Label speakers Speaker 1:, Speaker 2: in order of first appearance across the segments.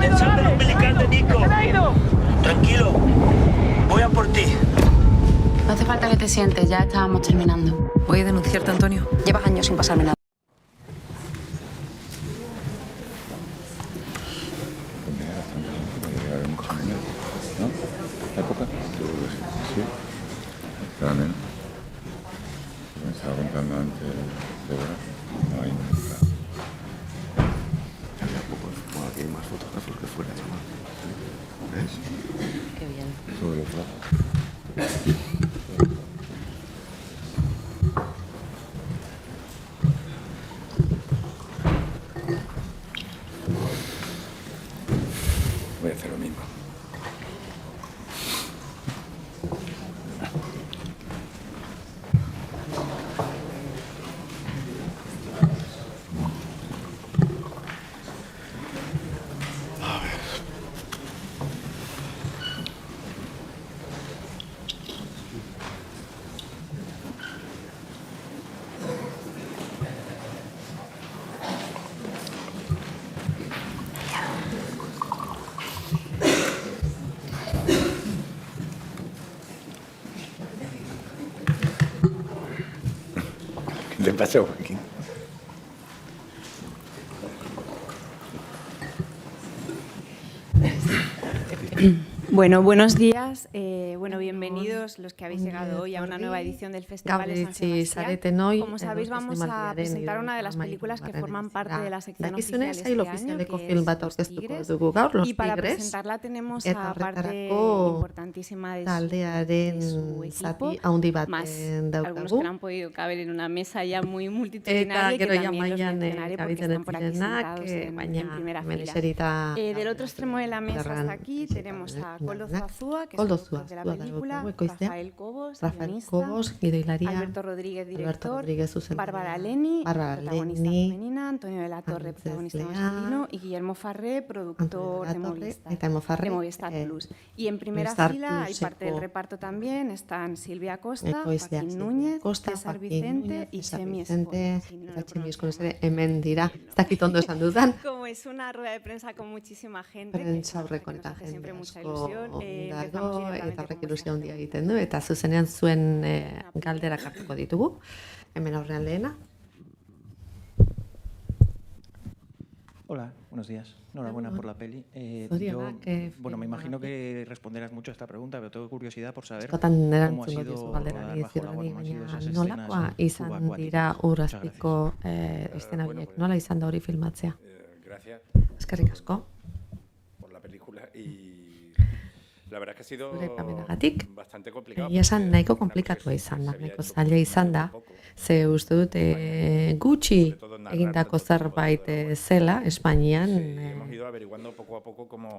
Speaker 1: Pensando en el umbilical de Nico. Tranquilo, voy a por ti.
Speaker 2: No hace falta que te sientes, ya estábamos terminando.
Speaker 3: Voy a denunciarte, Antonio.
Speaker 2: Llevas años sin pasarme nada.
Speaker 4: ¿No? ¿Época? Sí. Realmente. Me estaba contando antes de verdad. No hay nada.
Speaker 5: Había poco de fútbol, aquí hay más fotógrafos que fuera, chaval. ¿Ves?
Speaker 2: Qué bien.
Speaker 4: Todos los brazos. Voy a hacer lo mismo. ¿Qué te pasa, Joaquín?
Speaker 6: Bueno, buenos días. Bienvenidos los que habéis llegado hoy a una nueva edición del Festival de San Sebastián. Como sabéis, vamos a presentar una de las películas que forman parte de la sección oficial este año, que es Tigres. Y para presentarla tenemos a parte importantísima de su equipo, más algunos que no han podido caber en una mesa ya muy multitudinaria, que también los mencionaré porque están por aquí sentados en primera fila. Del otro extremo de la mesa hasta aquí tenemos a Koldo Zazúa, que es el autor de la película, Rafael Cobos, guionista, Alberto Rodríguez, director, Bárbara Leni, protagonista femenina, Antonio de la Torre, protagonista masculino, y Guillermo Farré, productor de Movistar Plus. Y en primera fila hay parte del reparto también, están Silvia Costa, Joaquín Núñez, César Vicente y Xemi Esposa. Como es una rueda de prensa con muchísima gente, que nos hace siempre mucha ilusión, empezamos
Speaker 7: eta horrek ilusia handia egiten du, eta zuzenean zuen galderak hartuko ditugu. Hemen aurrean lehena.
Speaker 8: Hola, buenos días. Enhorabuena por la peli. Me imagino que responderás mucho a esta pregunta, pero tengo curiosidad por saber cómo ha sido rodar bajo el agua, cómo han sido esas
Speaker 7: nolakoa
Speaker 8: escenas
Speaker 7: izan dira ur-azpiko eszena horiek, nola izan da hori filmatzea?
Speaker 4: Gracias
Speaker 7: Eskerrik asko.
Speaker 4: por la película y la verdad es que ha sido bastante complicado.
Speaker 7: Egia esan nahiko komplikatua izan da, nahiko zaila izan da, ze uste dut gutxi egindako zerbait zela Espainian,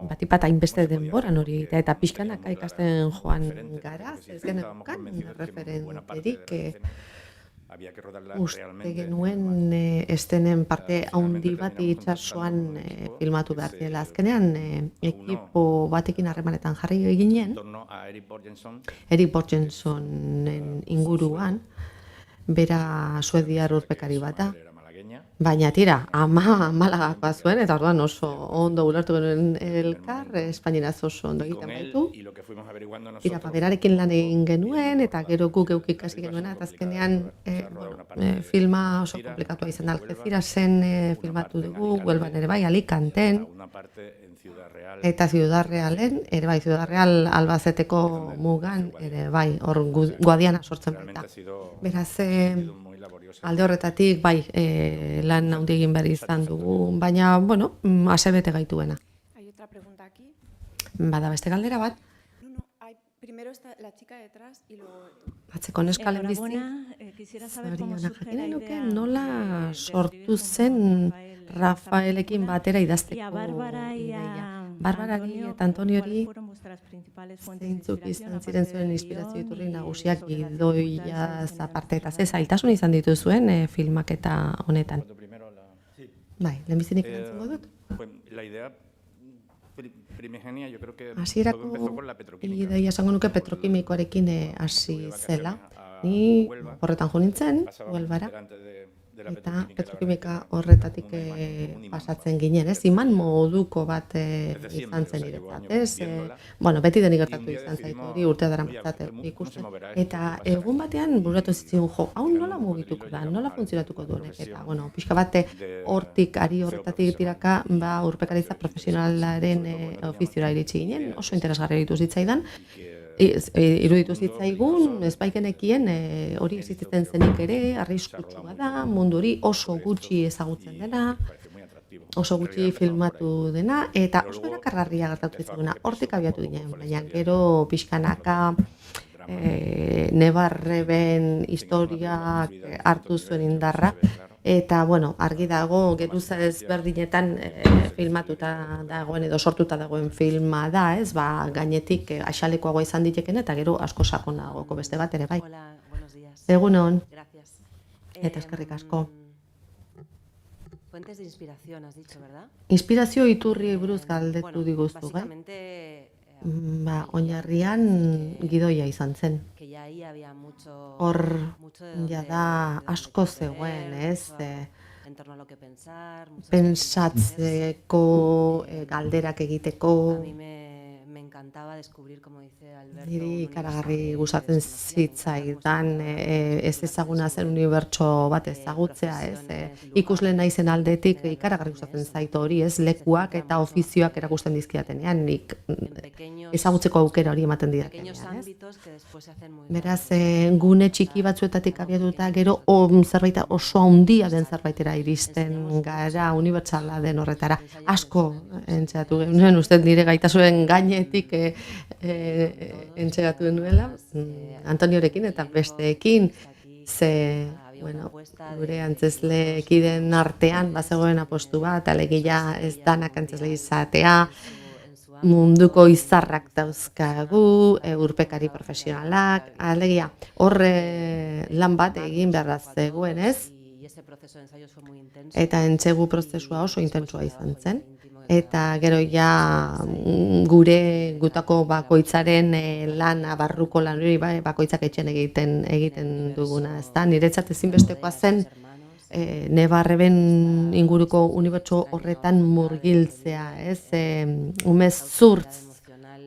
Speaker 7: batipat hainbeste denboran hori egitea, eta pixkanaka ikasten joan gara, ez geneukan referenterik, uste genuen estenen parte haundi bat itxasoan filmatu behar dela. Azkenean ekipo batekin harremanetan jarri eginen, Erik Borgensonen inguruan, bera suediar urpekari bat da. Baina tira, Malagakoa zuen, eta orduan oso ondo ulertu genuen elkar, espainieraz oso ondo egiten baitu. Tira, berarekin lan egin genuen, eta gero guk euk ikasi genuena, eta azkenean filma oso komplikatua izan da. Algecirasen filmatu dugu, Huelvan ere bai, Alicanten, eta Ciudad Realen, ere bai, Ciudad Real Albaceteko mugan, ere bai, hor Guadiana sortzen baita. Beraz, alde horretatik, bai, lan handi egin behar izan dugu, baina, bueno, asebete gaituena.
Speaker 6: Hay otra pregunta aquí.
Speaker 7: Bada beste galdera bat.
Speaker 6: Primero está la chica detrás y luego...
Speaker 7: Atzeko neskalen bizi, zorionak jakin nuke nola sortu zen Rafaelekin batera idazteko ideia. Barbarari eta Antoniori zeintzuk izan ziren zuen inspirazio iturri nagusiak gidoia aparte eta ze zailtasun izan dituzuen filmaketa honetan. Bai, lehenbizinik erantzungo dut? Hasierako ideia esango nuke petrokimikoarekin hasi zela. Ni horretan jo nintzen, Huelvara. eta petrokimika horretatik pasatzen ginen, ez? Iman moduko bat izan zen niretzat, ez? Bueno, beti denik gertatu izan zaitu hori urtea dara matzat ikusten. Eta egun batean bururatu zitzaigun, jo, hau nola mugituko da, nola funtzionatuko duenek, eta, bueno, pixka bate ari horretatik tiraka, urpekaritza profesionalaren ofiziora iritsi ginen, oso interesgarri ditu zitzaidan, iruditu zitzaigun, ez baikenekien hori existitzen zenik ere, arriskutsua da, mundu hori oso gutxi ezagutzen dena, oso gutxi filmatu dena, eta oso erakargarria gertatu zitzaguna, hortik abiatu ginen, baina gero pixkanaka Nebarreben historiak hartu zuen indarra, eta, bueno, argi dago, geruza ezberdinetan filmatuta dagoen edo sortuta dagoen filma da, ez, gainetik axalekoagoa izan diteken eta gero asko sakonagoko beste bat ere, bai. Egunon, eta eskerrik asko.
Speaker 3: Fuentes de inspiración, has dicho, ¿verdad?
Speaker 7: Inspirazio iturri buruz galdetu diguztu, bai? Oinarrian gidoia izan zen. Hor jada asko zegoen, ez? Pentsatzeko, galderak egiteko, niri ikaragarri gustatzen zitzaidan ez ezaguna zen unibertso bat ezagutzea, ez? Ikusle naizen aldetik ikaragarri gustatzen zait hori, ez? Lekuak eta ofizioak erakusten dizkidatenean, nik ezagutzeko aukera hori ematen didatenean, ez? Beraz, gune txiki batzuetatik abiatuta gero zerbait oso handia den zerbaitera iristen gara, unibertsala den horretara. Asko entxeatu genuen, uste nire gaitasuen gainetik entxegatu denuela, Antoniorekin eta besteekin, ze, bueno, gure antzesleekiden artean bazegoen apostu bat, alegia ez danak antzesle izatea, munduko izarrak dauzkagu, urpekari profesionalak, alegia, horre lan bat egin beharra zegoen, ez? Eta entzegu prozesua oso intentsua izan zen. Eta gero ja gutako bakoitzaren lana, barruko lan hori bakoitzak etxen egiten duguna, ezta? Niretzat ezinbestekoa zen Nebarreben inguruko unibertso horretan murgiltzea, ez? Umezurtz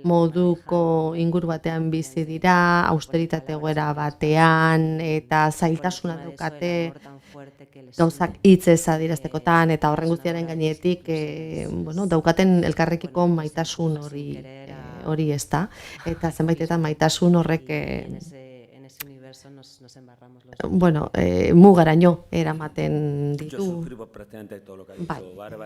Speaker 7: moduko inguru batean bizi dira, austeritate egoera batean, eta zailtasuna daukate gauzak hitzez adieraztekotan, eta horren guztiaren gainetik daukaten elkarrekiko maitasun hori ez da, eta zenbaitetan maitasun horrek mugaraino eramaten ditu. Bai,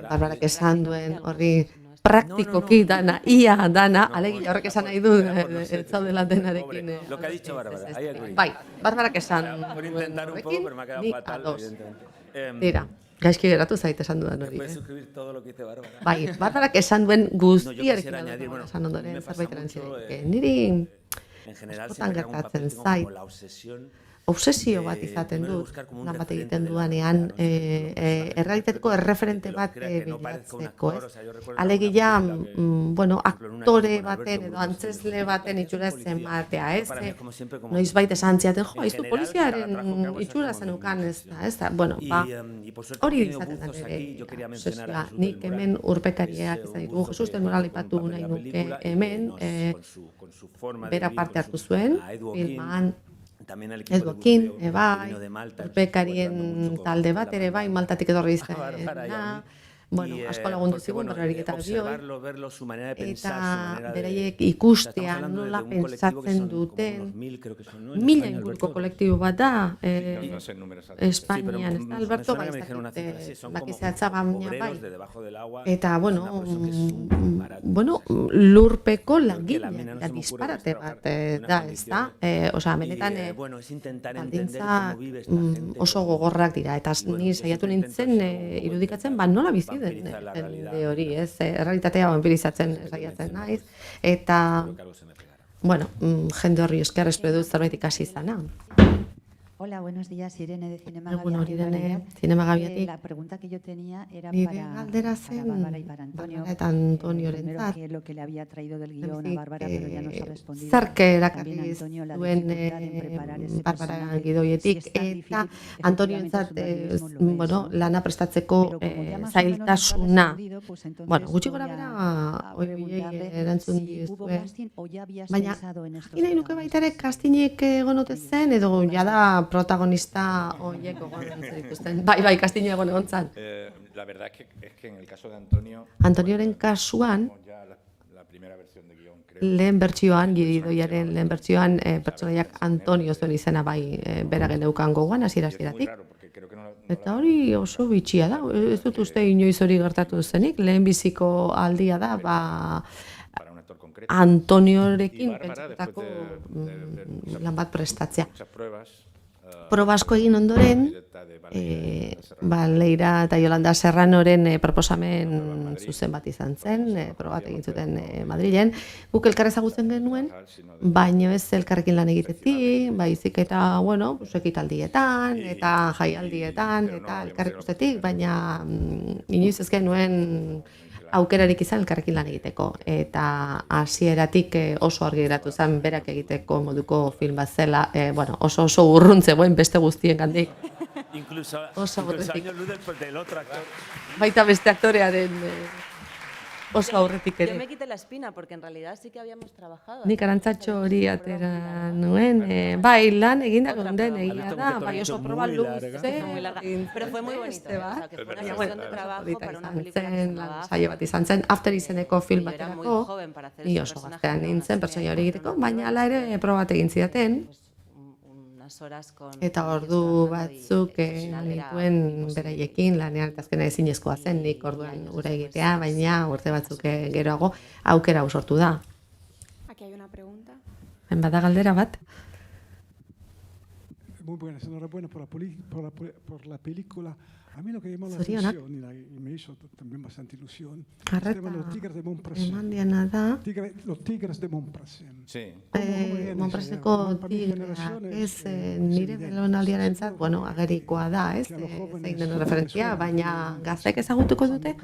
Speaker 7: Barbarak esan duen horri praktikoki dana, ia dana, alegia horrek esan nahi du, ez zaudela denarekin.
Speaker 1: Lo que ha dicho Bárbara, ahí agree.
Speaker 7: Bai, Barbarak esan duen horrekin, ni ados. Dira, gaizki geratu zait esan dudan hori. Bai, Barbarak esan duen guztiarekin esan ondoren zerbait erantzirek. Niri askotan gertatzen zait, obsesio bat izaten dut, lan bat egiten dudanean, errealitateko erreferente bat bilatzeko, ez? Alegia, aktore baten edo antzesle baten itxura ematea, ez? Noizbait esan ziaten, ez du poliziaren itxura zenukan, ez da? Hori izaten da nire obsesioa. Nik hemen urpekariak izan ditu, Jesus den moral ipatu nahi nuke hemen, bera parte hartu zuen, filman, Eduakin, bai, urpekarien talde bat ere bai, Maltatik etorri izena, asko lagundu zigun, berrarik eta bioi, eta beraiek ikustea nola pentsatzen duten, 1000 inguruko kolektibo bat da, Espainian, ez da, Alberto, bai, bakizeatza baina bai, eta, lurpeko langile, disparate bat da, ez da, benetan, baldintzak oso gogorrak dira, eta ni saiatu nintzen irudikatzen, nola bizi den hori, ez? Errealitatea enpirizatzen saiatzen naiz, eta, jende horri esker espero dut zerbait ikasi izana.
Speaker 3: Hola, buenos días, Irene de Cinema
Speaker 7: Bueno, Irene,
Speaker 3: Gaviatik.
Speaker 7: Cinema Gaviatik.
Speaker 3: La pregunta que yo tenía era
Speaker 7: Nire
Speaker 3: para
Speaker 7: galdera zen
Speaker 3: Bárbara y para Antonio.
Speaker 7: Bárbara eta Antoniorentzat.
Speaker 3: Primero, que lo que le había traído del guión a Bárbara, pero ya nos ha respondido.
Speaker 7: Zerk
Speaker 3: También
Speaker 7: erakarri
Speaker 3: Antonio, la
Speaker 7: zuen
Speaker 3: dificultad en preparar ese
Speaker 7: Bárbara
Speaker 3: personaje.
Speaker 7: Gidoietik,
Speaker 3: Si es tan
Speaker 7: eta
Speaker 3: difícil,
Speaker 7: Antonioentzat
Speaker 3: efectivamente, es un manualismo,
Speaker 7: bueno,
Speaker 3: ¿no?
Speaker 7: lana prestatzeko
Speaker 3: Pero como ya más o menos nos ha
Speaker 7: zailtasuna.
Speaker 3: respondido, pues entonces
Speaker 7: Bueno, gutxi
Speaker 3: voy
Speaker 7: gora
Speaker 3: a
Speaker 7: bera,
Speaker 3: preguntarle
Speaker 7: erantzun
Speaker 3: si hubo
Speaker 7: dizue.
Speaker 3: casting o ya habías
Speaker 7: Baina,
Speaker 3: pensado en estos
Speaker 7: nahi nuke baita ere
Speaker 3: protagonistas.
Speaker 7: kastinik egon ote zen, edo jada protagonista horiek egon ikusten. Bai, kastina egon egon zan.
Speaker 4: La verdad es que en el caso de Antonio...
Speaker 7: Antonioren kasuan,
Speaker 4: Ya la primera versión de guión, creo.
Speaker 7: lehen bertsioan, Gidoiaren lehen bertsioan, pertsonaiak Antonio zuen izena bai bera geneukan gogoan, hasiera-hasieratik. Eta hori oso bitxia da, ez dut uste inoiz hori gertatu zenik, lehen biziko aldia da, ba, Antoniorekin pentsatutako lan bat prestatzea. Proba asko egin ondoren, Leira eta Yolanda Serranoren proposamen zuzen bat izan zen, proba bat egin zuten Madrilen. Guk elkar ezagutzen genuen, baina ez elkarrekin lan egitetik, baizik eta, bueno, ekitaldietan, eta jaialdietan, eta elkar ikustetik, baina inoiz ez genuen aukerarik izan elkarrekin lan egiteko. Eta hasieratik oso argi geratu zen berak egiteko moduko film bat zela, bueno, oso urrun zegoen beste guztien gandik. Oso aurretik. Baita beste aktorearen oso aurretik ere.
Speaker 9: Yo me quité la espina porque en realidad sí que habíamos trabajado.
Speaker 7: Nik arantzatxo hori atera nuen, bai lan eginda geunden egia da, bai oso proba luze.
Speaker 9: Pero fue muy bonito, o sea, que fue una sesión de trabajo para una película que se llamaba
Speaker 7: saio bat izan zen, After izeneko film
Speaker 9: Yo era muy
Speaker 7: baterako,
Speaker 9: joven para hacer
Speaker 7: ni
Speaker 9: ese
Speaker 7: oso
Speaker 9: personaje,
Speaker 7: gaztean
Speaker 9: pero
Speaker 7: nintzen
Speaker 9: aún así
Speaker 7: pertsonaia hori
Speaker 9: me
Speaker 7: egiteko,
Speaker 9: costó
Speaker 7: baina hala ere proba bat egin zidaten.
Speaker 9: unas horas con
Speaker 7: Eta
Speaker 9: ellos
Speaker 7: ordu
Speaker 9: trabajando
Speaker 7: batzuk
Speaker 9: y al final era
Speaker 7: nituen
Speaker 9: imposible.
Speaker 7: beraiekin lanean, eta azkena ezinezkoa zen nik orduan gure egitea, baina urte batzuk geroago aukera hau sortu da.
Speaker 6: Aquí hay una pregunta.
Speaker 7: Bada galdera bat?
Speaker 10: Muy buenas, enhorabuena por la película. A mí lo que llamó la
Speaker 7: Zorionak.
Speaker 10: atención y me hizo también bastante ilusión,
Speaker 7: Arreta
Speaker 10: los tigres de Montparnasse.
Speaker 7: eman diana da,
Speaker 10: Los tigres de Montparnasse.
Speaker 4: Sí.
Speaker 7: Montparnasseko tigreak, ez nire belaunaldiarentzat, bueno, agerikoa da, ez, zein den referentzia, baina gaztek ezagutuko dute?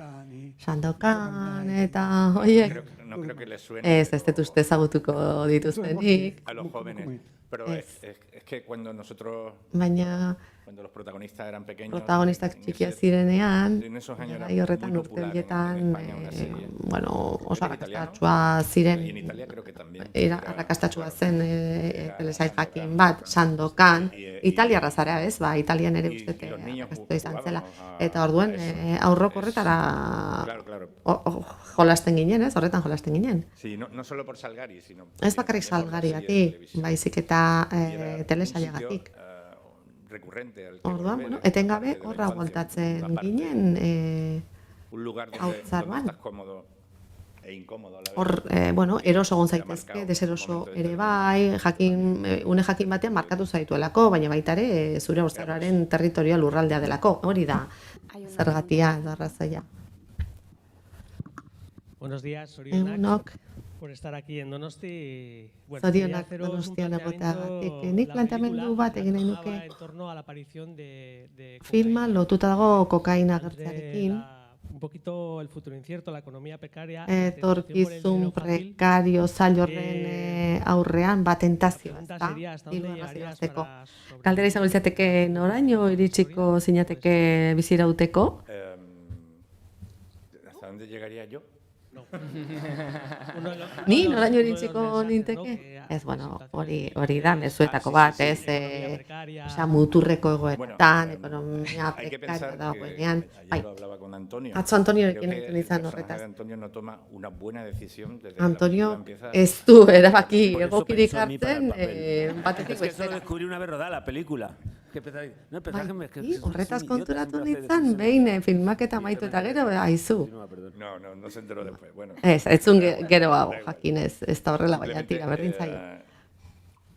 Speaker 7: Sandokan eta hoiek.
Speaker 4: No creo que les suene.
Speaker 7: Ez dut uste ezagutuko dituztenik.
Speaker 4: A los jóvenes. Pero es que cuando los protagonistas eran pequeños,
Speaker 7: protagonistak txikiak zirenean,
Speaker 4: en esos años
Speaker 7: gai horretan urte horietan, bueno, oso arrakastatsua ziren, arrakastatsua zen telesail jakin bat, Sandokan, italiarra zara ez, ba, italian ere ustete arrakastatua izan zela, eta orduan aurrok horretara jolasten ginen, ez, horretan jolasten ginen.
Speaker 4: no solo por Salgari, sino...
Speaker 7: Ez bakarrik Salgarigatik, baizik eta telesailagatik. Orduan, bueno, etengabe horra bueltatzen ginen hautzaroan. Hor, bueno, eroso egon zaitezke, deseroso ere bai, une jakin batean markatu zaituelako, baina baita ere zure haurtzaroaren territorioa lurraldea delako, hori da zergatia edo arrazoia.
Speaker 11: Buenos días, Zorionak, por estar aquí en Donosti.
Speaker 7: Zorionak Donostian egoteagatik. Nik planteamendu bat egin nahi nuke filma lotuta dago kokaina gertzearekin.
Speaker 11: Un poquito el futuro incierto, la economía precaria.
Speaker 7: Etorkizun prekario zail horren aurrean bat tentazioa, ezta? Iruzteko. Galdera izango litzateke noraino iritsiko zinateke bizirauteko?
Speaker 4: ¿Hasta dónde llegaría yo?
Speaker 7: Ni noraino iritsiko ninteke? Ez, bueno, hori da, mezuetako bat, ez, muturreko egoetan, ekonomia prekaria dagoenean. Atzo Antoniorekin egiten izan horretaz. Antonio ez du erabaki egokirik hartzen, batetik bestera.
Speaker 1: Eso descubrí una vez rodada la película.
Speaker 7: Horretaz konturatu nintzen, behin filmaketa amaitu eta gero, aizu.
Speaker 4: No se enteró después.
Speaker 7: Ez geroago jakin ez da horrela baina tira berdin zaio.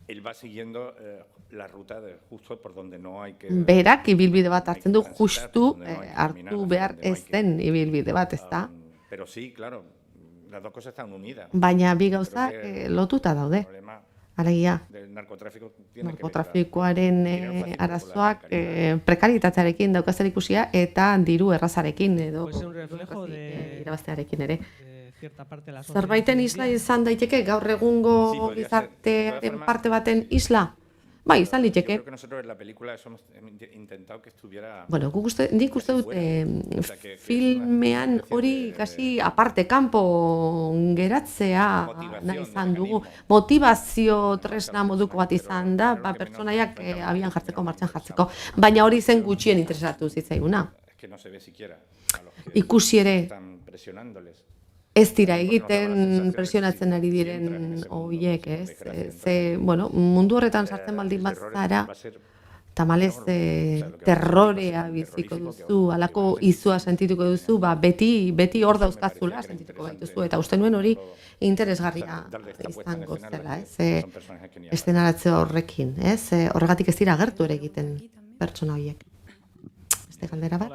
Speaker 4: Él va siguiendo la ruta justo por donde no hay que...
Speaker 7: Berak ibilbide bat hartzen du justu hartu behar ez den ibilbide bat, ez da?
Speaker 4: Pero sí, claro, las dos cosas están unidas.
Speaker 7: Baina bi gauzak lotuta daude. Alegia,
Speaker 4: del narcotráfico tiene que ver
Speaker 7: narkotrafikoaren arazoak prekaritatearekin daukazten ikusia eta diru errazarekin edo irabaztearekin ere. Zerbaiten isla izan daiteke gaur egungo gizartearen parte baten isla? Bai, izan liteke. Bueno, nik uste dut filmean hori kasi aparte kanpo geratzea nahi izan dugu. Motivazio tresna moduko bat izan da, pertsonaiak abian jartzeko, martxan jartzeko. Baina hori zen gutxien interesatu zitzaiguna. Ikusi ere, ez dira egiten presionatzen ari diren horiek, ez? Mundu horretan sartzen baldin bat zara, tamalez terrorea biziko duzu, halako izua sentituko duzu, beti hor dauzkazula sentituko baituzu, eta uste nuen hori interesgarria izango zela, ez? Estenaratze horrekin, ez? Horregatik ez dira agertu ere egiten pertsona horiek. Galdera bat.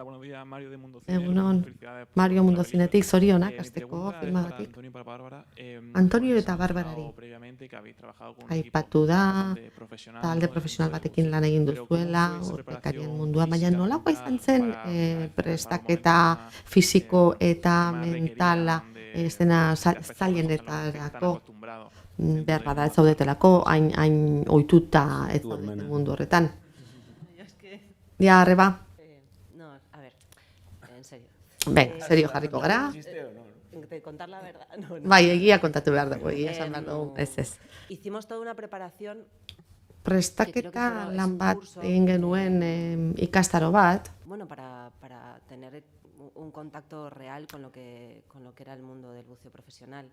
Speaker 7: Egunon, Mario Mundo Zinetik, zorionak, azteko filmagatik. Antonio eta Barbarari. Aipatu da, talde profesional batekin lan egin duzuela, urpekarien mundua, baina nolakoa izan zen prestaketa fisiko eta mentala estena zailenetarako behar bada ez zaudetelako, hain ohituta ez zaudete mundu horretan. Ja, arreba. Ben, serio jarriko gara. Bai, egia kontatu behar dugu, egia esan behar dugu, ez. Prestaketa lan bat egin genuen ikastaro bat.
Speaker 9: Bueno, para tener un contacto real con lo que era el mundo del buceo profesional.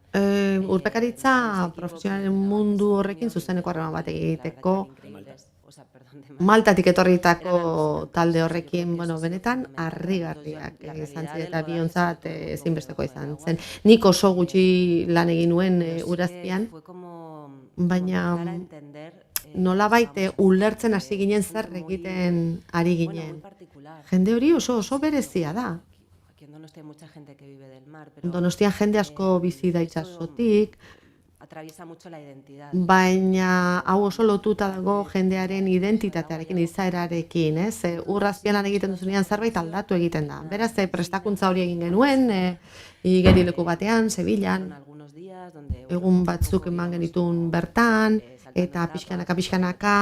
Speaker 7: Urpekaritza profesionalen mundu horrekin zuzeneko harreman bat egiteko. Maltatik etorritako talde horrekin, benetan harrigarriak izan ziren eta biontzat ezinbesteko izan zen. Nik oso gutxi lan egin nuen Urazpian, baina nolabait ulertzen hasi ginen zer egiten ari ginen. Jende hori oso berezia da. Donostian jende asko bizi da itsasotik, baina hau oso lotuta dago jendearen identitatearekin, izaerarekin, ez? Urrazpian lan egiten duzunean zerbait aldatu egiten da. Beraz, prestakuntza hori egin genuen, igerileku batean, Sevillan, egun batzuk eman genitun bertan, eta pixkanaka,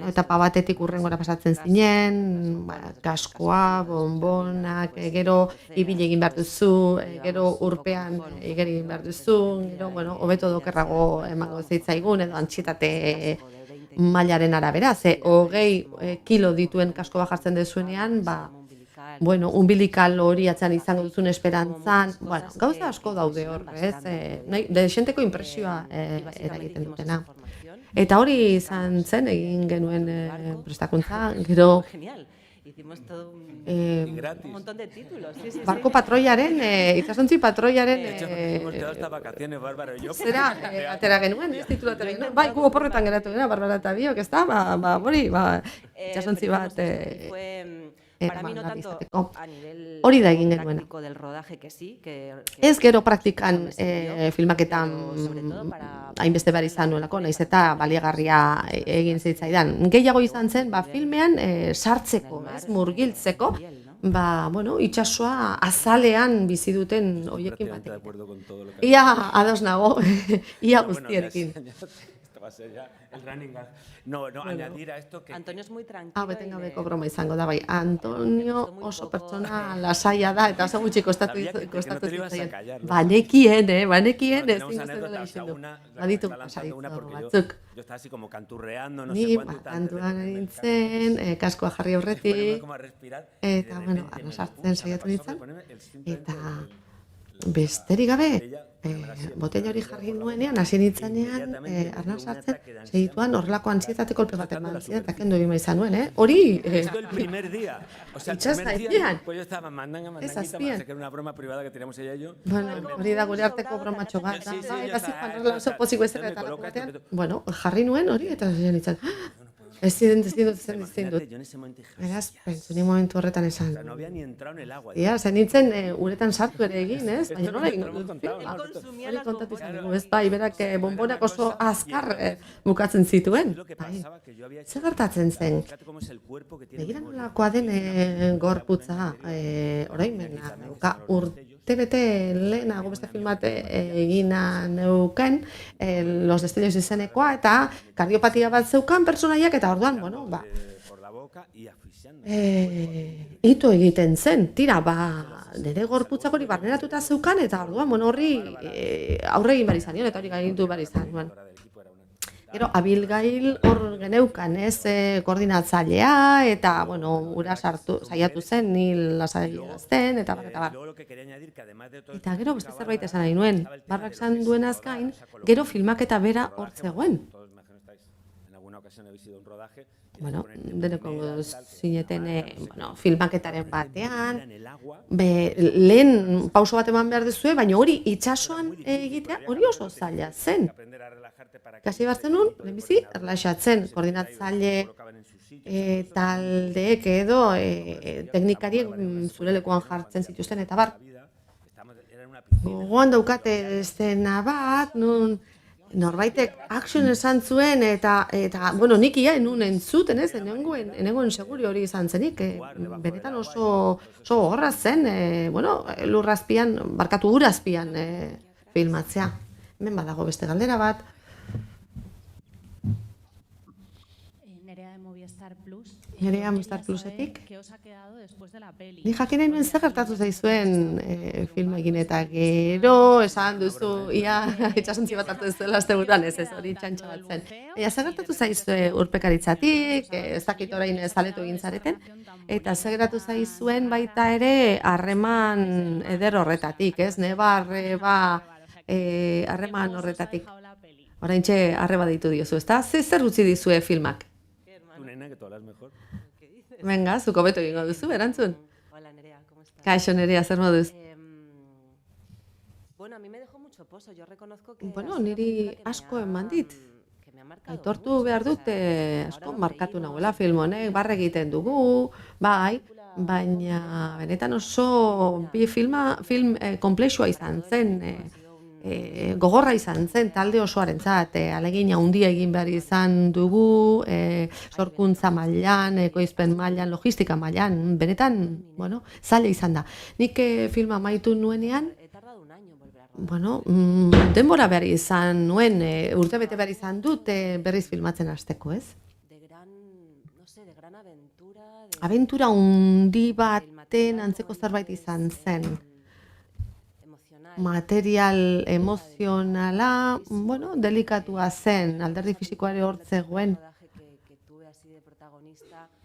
Speaker 7: etapa batetik hurrengora pasatzen zinen, kaskoa, bonbonak, gero ibili egin behar duzu, gero urpean igeri egin behar duzu, gero, hobeto dokerrago emango zitzaigun, edo antxietate mailaren arabera, 20 kilo dituen kasko bat jartzen dezuenean, umbilikal hori atzean izango duzun esperantzan, gauza asko daude hor, ez? Desenteko impresioa eragiten dutena. Eta hori izan zen egin genuen prestakuntza, gero barko patroiaren, itsasontzi patroiaren zera atera genuen, ez titulu atera genuen, bai, gu oporretan geratu genuen, Barbara eta biok, ez da, hori, itsasontzi bat hori da egin genuen. Ez gero praktikan filmaketan hainbeste behar izan nuelako, nahiz eta baliagarria egin zitzaidan. Gehiago izan zen, filmean sartzeko, murgiltzeko, itsasoa azalean bizi duten horiekin batekin. Ia ados nago, ia guztierekin.
Speaker 1: El running gag. No, añadir a esto que...
Speaker 9: Antonio es muy tranquilo.
Speaker 7: Beten gabeko broma izango da, bai. Antonio oso pertsona lasaia da, eta oso gutxi kostatu zitzaien. Banekien, ez zinguzen dela izendu. Baditu batzuk.
Speaker 1: Yo estaba así como canturreando, no
Speaker 7: sé
Speaker 1: cuánto.
Speaker 7: Ni, kantuan nintzen, kaskoa jarri aurretik, eta, arna sartzen saiatu nintzen, eta besterik gabe, botella hori jarri nuenean, hasi nintzanean, arna sartzen, segituan horrelako antsietate kolpe bat eman ziren, eta kendu bima izan nuen, hori...
Speaker 1: el primer día. O sea, el primer día, pues yo estaba mandanguita, para que era una broma privada que teníamos ella y yo.
Speaker 7: Hori da gure arteko bromatxo bat, eta zipan oso poziko ezera eta lako batean. Jarri nuen hori, eta ziren nintzen, Ez dut. Beraz, pentsu, ni momentu horretan esan. Ia, zen nintzen uretan sartu ere egin, ez? Baina nola egin dut. Hori kontatu izan dugu, ez? Bai, berak bonbonak oso azkar bukatzen zituen. Zer gertatzen zen? Begira nolakoa den gorputza, orain mena, urtebete lehenago beste filmate egina neuken, Los Destellos izenekoa, eta kardiopatia bat zeukan pertsonaiak, eta orduan, bueno, ba, ito egiten zen, tira, ba, nire gorputzak hori barneratuta zeukan, eta orduan, bueno, horri aurre egin bari zanion, eta hori gainditu bari zanion. Gero, Abigail hor geneukan, ez, koordinatzailea, eta, bueno, ura saiatu zen, nil lasaiazten, eta bar. Eta gero, beste zerbait esan nahi nuen, Barrak esan duenaz gain, gero filmaketa bera hor zegoen. Bueno, deneko zineten filmaketaren batean, lehen pauso bat eman behar duzue, baina hori itxasoan egitea hori oso zaila zen. Kasi bat zenun, lehenbizi, erlaxatzen, koordinatzaile taldeek edo teknikariek zure lekuan jartzen zituzten, eta bar, gogoan daukate estena bat, nun norbaitek action esan zuen, eta bueno, nik ia enun entzuten, ez, enengoen seguri hori izan zenik, benetan oso horra zen, bueno, lurrazpian, barkatu urazpian filmatzea. Hemen badago beste galdera bat. Nerea Movistar Plusetik. Ni jakin nahi nuen zer gertatu zaizuen filma egin eta gero, esan duzu, ia itxasontzi bat hartu duzuela asteburuan, ez hori txantxa bat zen. Zer gertatu zaizue urpekaritzatik, ez dakit orain zaletu egin zareten, eta zer gertatu zaizuen baita ere harreman eder horretatik, ez? Neba harreman horretatik. Oraintxe arreba ditu diozu, ezta? Zer utzi dizue filmak? Venga, zuko beto egingo duzu, erantzun.
Speaker 9: Hola, Nerea, ¿cómo estás?
Speaker 7: Kaixo, Nerea, zer moduz?
Speaker 9: Bueno, a mí me dejó mucho pozo, yo reconozco que...
Speaker 7: Bueno, niri asko eman dit. Aitortu behar dut, asko markatu nagoela film honek, barre egiten dugu, bai, baina benetan oso film komplexua izan zen, gogorra izan zen talde osoarentzat, alegin handia egin behar izan dugu, sorkuntza mailan, ekoizpen mailan, logistika mailan, benetan, bueno, zaila izan da. Nik filma amaitu nuenean, bueno, denbora behar izan nuen, urtebete behar izan dut berriz filmatzen hasteko, ez? Abentura handi baten antzeko zerbait izan zen. Material emozionala, bueno, delikatua zen, alderdi fisikoare hor zegoen.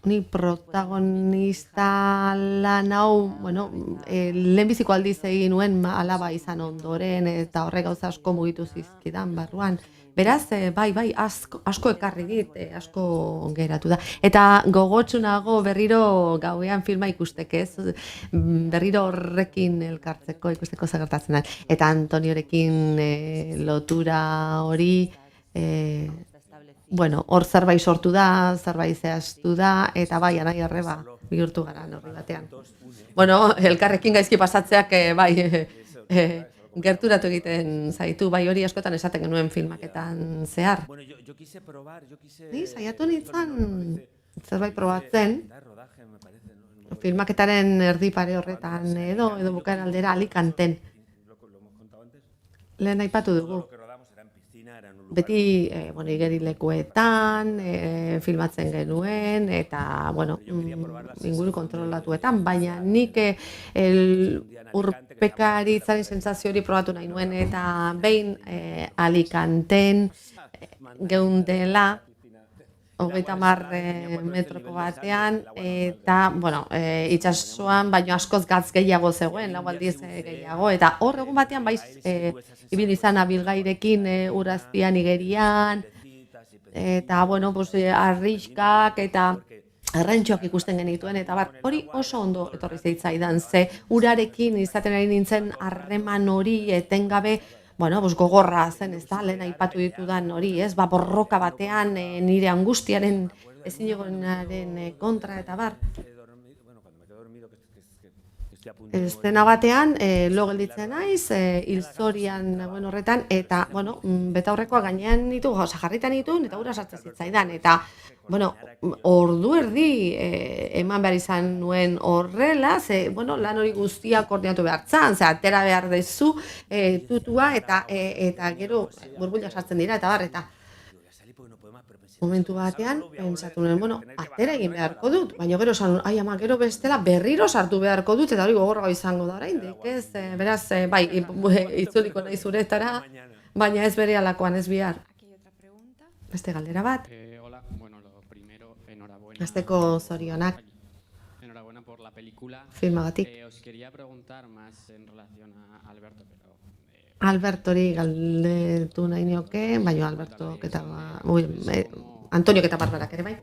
Speaker 7: Ni protagonista lan hau, bueno, lehenbiziko aldiz egin nuen alaba izan ondoren, eta horrek gauza asko mugitu zizkidan barruan. Beraz, bai, asko ekarri dit, asko geratu da. Eta gogotsunago berriro gauean filma ikusteke, ez? Berriro horrekin elkartzeko ikusteko zer gertatzen da. Eta Antoniorekin lotura hori, bueno, hor zerbait sortu da, zerbait zehaztu da, eta bai, anai arreba bihurtu gara horri batean. Bueno, elkarrekin gaizki pasatzeak, bai, gerturatu egiten zaitu, bai hori askotan esaten genuen filmaketan zehar. Ni saiatu nintzen zerbait probatzen, filmaketaren erdi pare horretan edo bukaera aldera Alicanten. Lehen aipatu dugu. Beti, bueno, igerilekuetan, filmatzen genuen, eta, bueno, inguru kontrolatuetan, baina nik urpekaritzaren sentsazio hori probatu nahi nuen, eta behin Alicanten geundela, 30 metroko batean, eta, bueno, itxasuan, baino askoz gatz gehiago zegoen, lau aldiz gehiago, eta hor egun batean, bai, ibili izan Abilgairekin urazpian igerian, eta, bueno, arriskak, eta arrantxoak ikusten genituen, eta hori oso ondo etorri zeitzaidan, ze urarekin izaten ari nintzen harreman hori etengabe, bueno, gogorra zen, ez da, lehen aipatu ditudan hori, ez, borroka batean nire angustiaren ezinegonaren kontra eta bar. Estena batean, lo gelditzen naiz, hilzorian horretan, eta, betaurrekoa gainean ditu, jarritan ditun, eta ura sartzen zitzaidan, eta, ordu erdi eman behar izan nuen horrela, lan hori guztia koordinatu behartzan, atera behar dezu tutua, eta gero burbula sartzen dira, eta bar, eta momentu batean, pentsatu nuen, atera egin beharko dut, baina gero esan, gero bestela berriro sartu beharko dut, eta hori gogorra izango da oraindik, ez? Beraz, bai, itzuliko nahi zuretara, baina ez bere alakoan, ez bihar. Beste galdera bat. Azteko zorionak. Filmagatik. Albertori galdetu nahi nioke, baina Alberto eta Antonio eta Barbarak ere bai.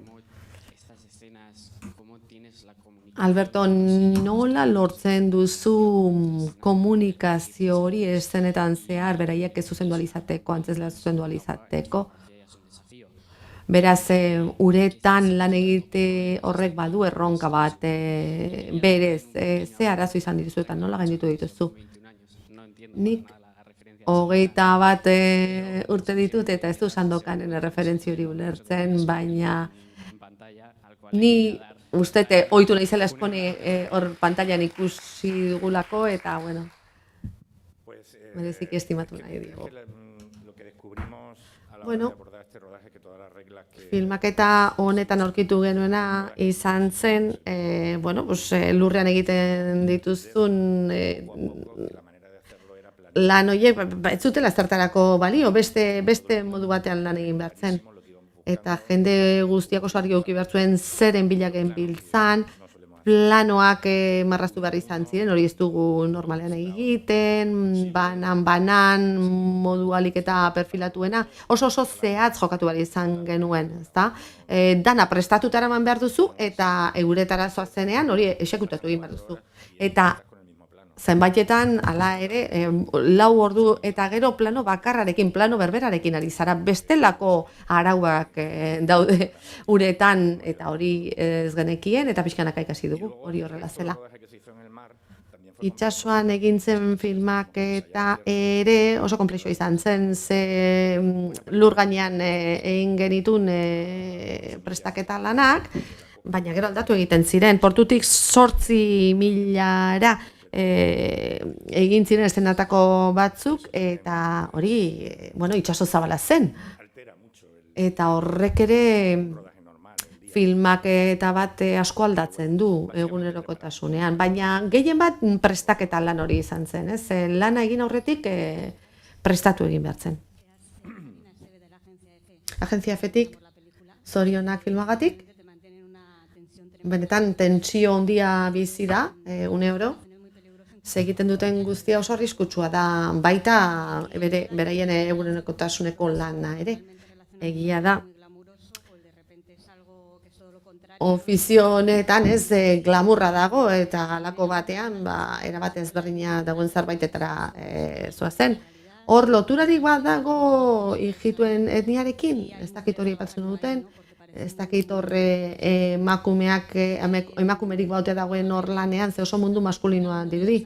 Speaker 7: Alberto, nola lortzen duzu komunikazio hori eszenetan zehar, beraiek ez zuzendu alizateko, antzesla zuzendu alizateko? Beraz, uretan lan egite horrek badu erronka bat, berez, ze arazo izan dituzu eta nola gainditu dituzu? Nik 21 urte ditut eta ez du Sandokanen referentzio hori ulertzen, baina ni ustete ohitu naizela eskone hor pantailan ikusi dugulako eta, merezik estimatu nahi digu. Filmaketa honetan aurkitu genuena izan zen, lurrean egiten dituzun lan horiek, ez zutela zertarako balio, beste modu batean lan egin behar zen. Eta jende guztiak oso argi eduki behar zuen zeren bilaken biltzan, planoak marraztu behar izan ziren, hori ez dugu normalean egiten, banan, modu alik eta perfilatuena, oso zehatz jokatu behar izan genuen, ezta? Dana prestatuta eraman behar duzu, eta euretara zoazenean hori exekutatu egin behar duzu. Eta zenbaitetan, hala ere, 4 ordu eta gero plano bakarrarekin, plano berberarekin ari zara, bestelako arauak daude uretan eta hori ez genekien, eta pixkanaka ikasi dugu, hori horrela zela. Itsasoan egin zen filmak eta ere oso konplexua izan zen, ze lur gainean egin genitun prestaketa lanak, baina gero aldatu egiten ziren, portutik 8.000-ra egin ziren eszenatako batzuk, eta hori, itsaso zabala zen. Eta horrek ere filmak eta bat asko aldatzen du egunerokotasunean, baina gehien bat prestaketa lan hori izan zen, ez? Lana egin aurretik prestatu egin behar zen. Agentzia F-tik, zorionak filmagatik, benetan tentsio handia bizi da, une oro, egiten duten guztia oso arriskutsua da, baita beraien egunerokotasuneko lana ere. Egia da, ofizio honetan ez glamurra dago eta halako batean erabat ezberdina dagoen zerbaitetara zoazen. Hor loturarik bat dago ijituen etniarekin, ez dakit hori batzen duten, ez dakit horre emakumerik baute dagoen hor lanean, ze oso mundu maskulinoa dirudi.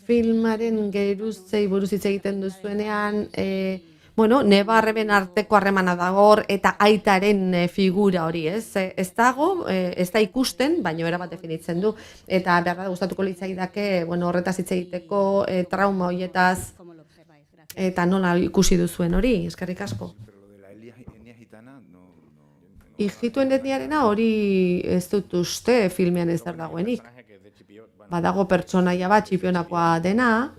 Speaker 7: Filmaren geruzei buruz hitz egiten duzuenean, neba-arreben arteko harremana dago hor eta aitaren figura hori, ez? Ez dago, ez da ikusten, baina erabat definitzen du. Eta behar da gustatuko litzaidake, horretaz hitz egiteko, trauma horietaz, eta nola ikusi duzuen hori, eskerrik asko. Ijituen etniarena hori ez dut uste filmean ez dagoenik. Badago pertsonaia bat txipionakoa dena,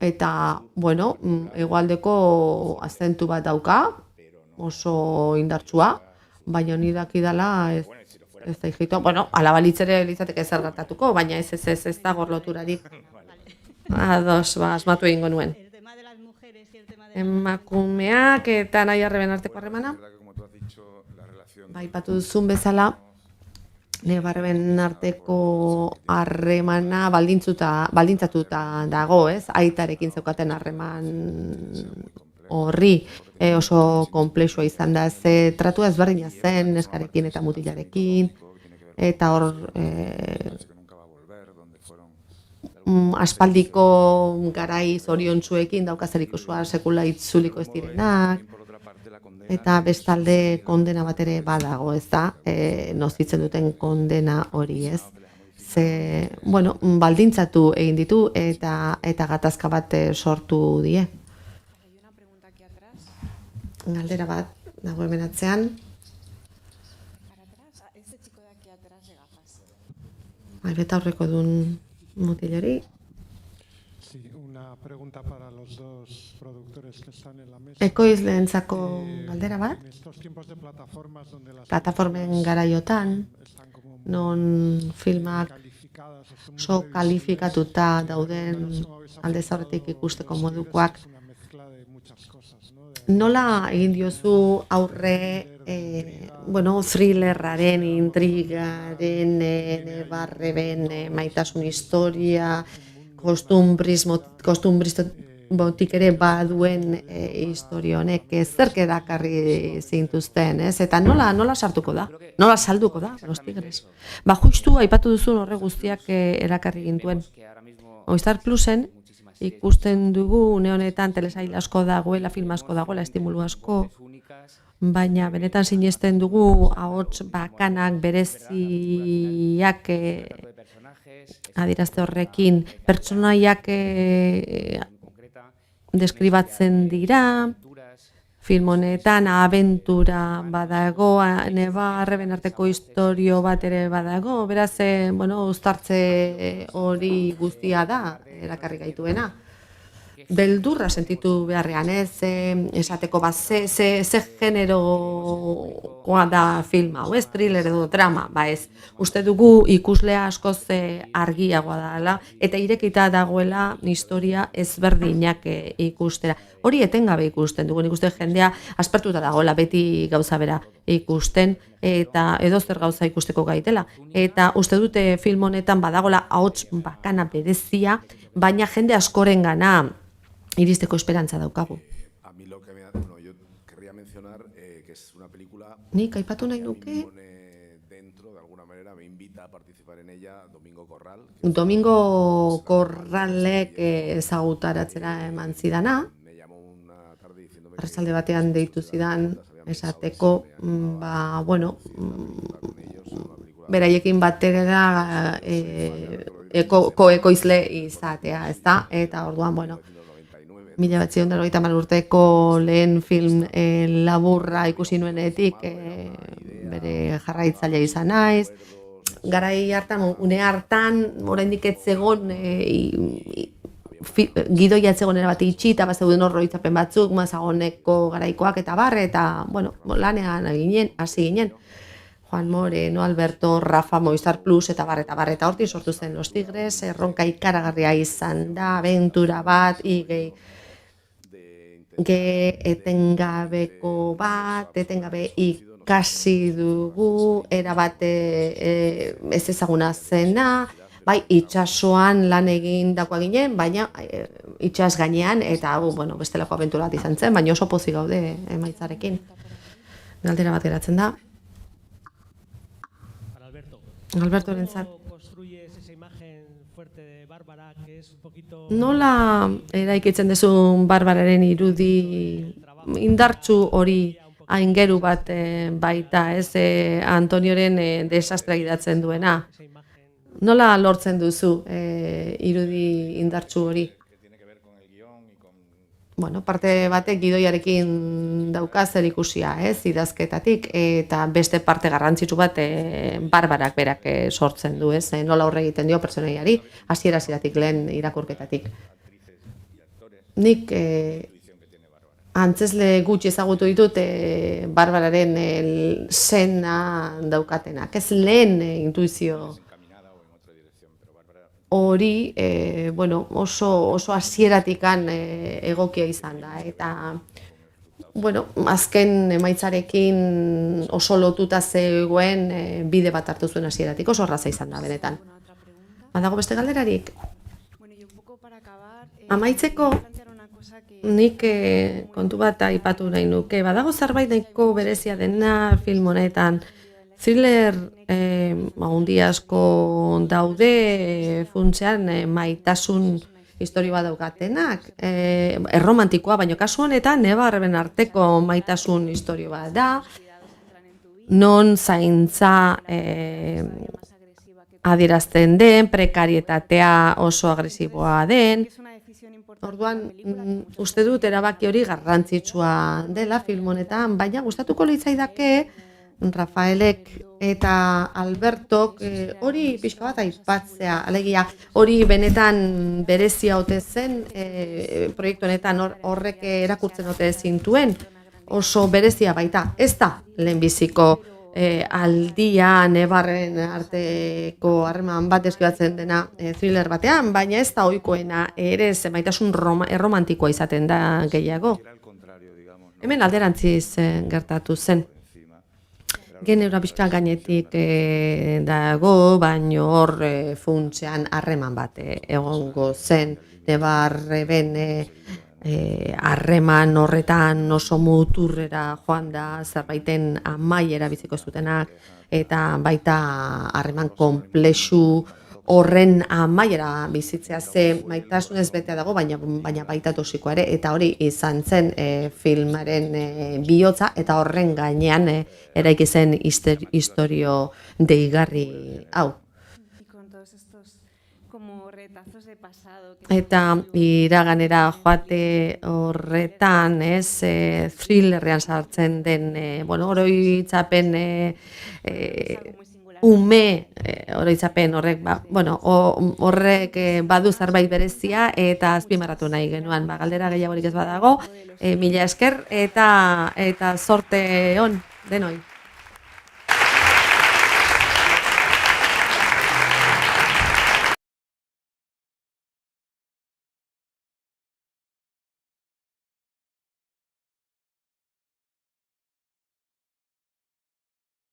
Speaker 7: eta, hegoaldeko azentu bat dauka, oso indartsua, baina honi dakidala ez da ijitua. Alabalitzere litzateke zer gertatuko, baina ez dago loturarik. Ados, asmatu egingo nuen. Emakumeak eta nahi-arreben arteko harremana. Aipatu duzun bezala, neba-arreben arteko harremana baldintzatuta dago, ez? Aitarekin zeukaten harreman horri oso konplexua izan da, ze tratua ezberdina zen neskarekin eta mutilarekin, eta hor aspaldiko garai zoriontsuekin daukazerikosua sekula itzuliko ez direnak, eta bestalde kondena bat ere badago, ez da, nozitzen duten kondena hori, ez. Ze, bueno, baldintzatu egin ditu eta gatazka bat sortu die. Galdera bat, dago hemen atzean. Beta horreko duen mutilari.
Speaker 10: Sí, una pregunta para los dos productores que están en la mesa.
Speaker 7: Ekoizleentzako galdera bat. Plataformen garaiotan, non filmak oso kalifikatuta dauden alde zaurretik ikusteko modukoak. Nola egin diozu aurre thrillerraren, intrigaren, barreben, maitasun historia, kostumbrismotik ere baduen historia honek, zerk edakarri zintuzten, ez? Eta nola sartuko da? Nola salduko da, Los Tigres? Justu aipatu duzun horre guztiak erakarri gintuen. Movistar Plusen ikusten dugu une honetan telesail asko dagoela, film asko dagoela, estimulu asko, baina benetan sinesten dugu ahots bakanak bereziak adierazte horrekin pertsonaiak deskribatzen dira, film honetan abentura badago, nebarreben arteko historio bat ere badago, beraz, uztartze hori guztia da, erakarri gaituena. Beldurra sentitu beharrean, ez, esateko bat, ze generoa da filma, ez, thriller edo drama, ez, uste dugu ikuslea askoz argiagoa dela, eta irekita dagoela historia ezberdinak ikustera. Hori etengabe ikusten dugu, ikusten jendea aspertuta dagoela beti gauza bera ikusten, eta edozer gauza ikusteko gaitela. Eta uste dute film honetan badagoela ahots bakana berezia, baina jende askorengana iristeko esperantza daukagu. Nik aipatu nahi nuke Domingo Corralek ezagutaratzera eman zidana, arratsalde batean deitu zidan esateko, beraiekin batera koekoizle izatea, ez da? Eta orduan, 1990 urteko lehen film laburra ikusi nuenetik bere jarraitzailea izan naiz. Garai hartan, une hartan, oraindik ez zegoen gidoia ez zegoen bat itxi, eta bazeuden oroitzapen batzuk, mazagoneko garaikoak eta barre, eta, lanean hasi ginen. Juan Moreno, Alberto, Rafa, Movistar Plus, eta barre, eta hortik sortu zen Los Tigres, erronka ikaragarria izan da, abentura bat, etengabeko bat, etengabe ikasi dugu, erabat ez ezaguna zena, bai, itxasoan lan egin dakoa ginen, baina itxas gainean, eta bestelako abentura bat izan zen, baina oso pozik gaude emaitzarekin. Galdera bat geratzen da. Alberto Rentzat. Nola eraikitzen duzun Barbararen irudi indartsu hori aingeru bat baita, ez Antonioren desastra gidatzen duena? Nola lortzen duzu irudi indartsu hori? Parte batek gidoiarekin dauka zer ikusia, idazketatik, eta beste parte garrantzitsu bat Barbarak berak sortzen du, nola horre egiten dio pertsonaiari, hasiera-hasieratik lehen irakurketatik. Nik antzesle gutxi ezagutu ditut Barbararen sena daukatenak, ez lehen intuizio hori oso hasieratik egokia izan da, eta azken emaitzarekin oso lotuta zegoen bide bat hartu zuen hasieratik, oso erraza izan da benetan. Badago beste galderarik? Amaitzeko, nik kontu bat aipatu nahi nuke. Badago zerbait nahiko berezia dena film honetan. Thriller handi asko daude funtsean maitasun historio bat daukatenak. Erromantikoa, baina kasu honetan nebarren arteko maitasun historio bat da. Non zaintza adierazten den, prekarietatea oso agresiboa den. Orduan, uste dut erabaki hori garrantzitsua dela film honetan, baina gustatuko litzaidake Rafaelek eta Albertok hori pixka bat aipatzea, alegia hori benetan berezia ote zen proiektu honetan horrek erakurtzen ote zintuen, oso berezia baita, ez da lehenbiziko aldia nebarren arteko harreman bat deskribatzen dena thriller batean, baina ez da ohikoena ere maitasun erromantikoa izaten da gehiago. Hemen alderantziz gertatu zen. Genero pixka gainetik dago, baina hor funtsean harreman bat egongo zen nebarren harreman horretan oso muturrera joan da zerbaiten amaiera biziko zutenak eta baita harreman konplexu horren amaiera bizitzea ze maitasunez betea dago, baina baita toxikoa ere, eta hori izan zen filmaren bihotza eta horren gainean eraiki zen istorio deigarri hau. Eta iraganera joate horretan, thrillerrean sartzen den, oroitzapen oroitzapen horrek, horrek badu zerbait berezia eta azpimarratu nahi genuen, galdera gehiagorik ez badago, mila esker eta zorte on denoi.